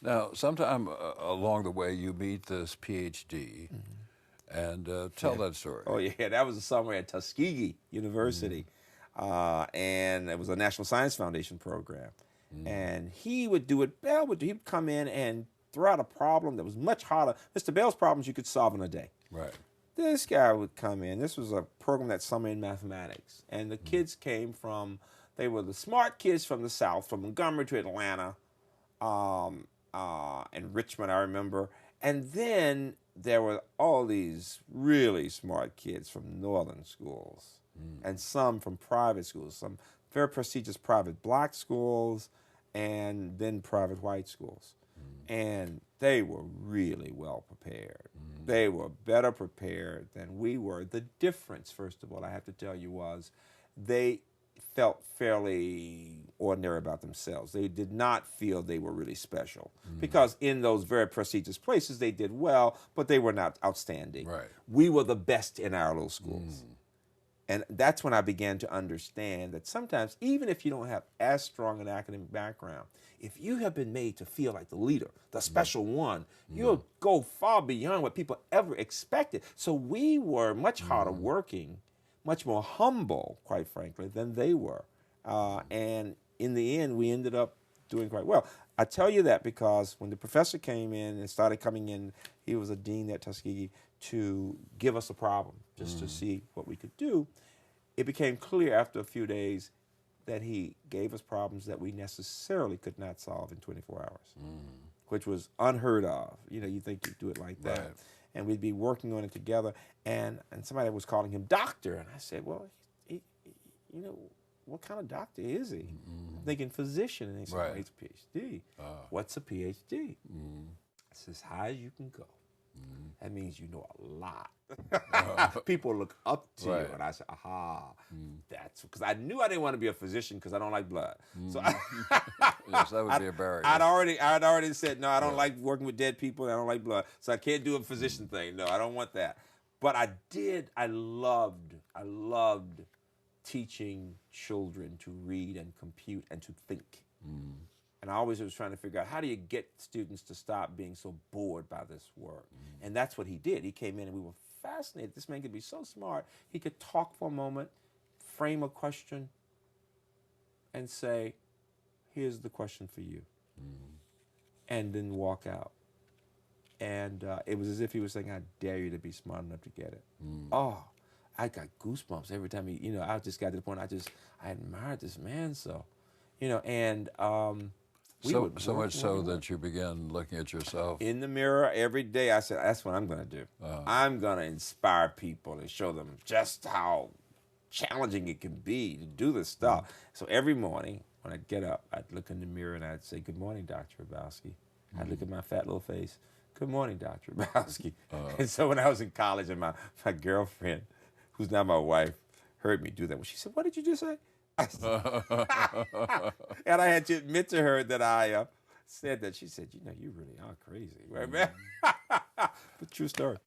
Now, sometime along the way, you meet this PhD, and tell that story. Oh yeah, that was a summer at Tuskegee University, and it was a National Science Foundation program. And he would do it. Bell would do. He would come in and throw out a problem that was much harder. Mr. Bell's problems you could solve in a day. Right. This guy would come in. This was a program that summer in mathematics, and the kids came from. They were the smart kids from the South, from Montgomery to Atlanta, and Richmond, I remember. And then there were all these really smart kids from northern schools, and some from private schools, some very prestigious private black schools, and then private white schools. And they were really well prepared. They were better prepared than we were. The difference, first of all, I have to tell you, was they felt fairly ordinary about themselves. They did not feel they were really special, because in those very prestigious places they did well, but they were not outstanding. Right. We were the best in our little schools. And that's when I began to understand that sometimes, even if you don't have as strong an academic background, if you have been made to feel like the leader, the special one, you'll go far beyond what people ever expected. So we were much harder working, much more humble, quite frankly, than they were. And in the end, we ended up doing quite well. I tell you that because when the professor came in and started coming in, he was a dean at Tuskegee, to give us a problem, just to see what we could do. It became clear after a few days that he gave us problems that we necessarily could not solve in 24 hours, which was unheard of. You know, you think you'd do it like that. Right. And we'd be working on it together, and somebody was calling him doctor, and I said, well, you know, what kind of doctor is he? I'm thinking physician, and they said, well, he's a PhD. What's a PhD? It's as high as you can go. That means you know a lot. People look up to you, and I said, aha, that's because I knew I didn't want to be a physician because I don't like blood. So Yes, that would be a barrier. I'd already said, no, I don't like working with dead people, and I don't like blood, so I can't do a physician thing. No, I don't want that. But I loved teaching children to read and compute and to think. And I always was trying to figure out, how do you get students to stop being so bored by this work? And that's what he did. He came in and we were fascinated. This man could be so smart. He could talk for a moment, frame a question, and say, here's the question for you. And then walk out. And it was as if he was saying, I dare you to be smart enough to get it. Oh, I got goosebumps every time he, I just got to the point, I admired this man so. And so much so that you began looking at yourself in the mirror every day. I said, that's what I'm going to do. I'm going to inspire people and show them just how challenging it can be to do this stuff. So every morning when I'd get up, I'd look in the mirror and I'd say, good morning, Dr. Hrabowski. I'd look at my fat little face. Good morning, Dr. Hrabowski. And so when I was in college, and my girlfriend, who's now my wife, heard me do that. She said, what did you just say? And I had to admit to her that I said that. She said, you really are crazy. Right, man? But true story.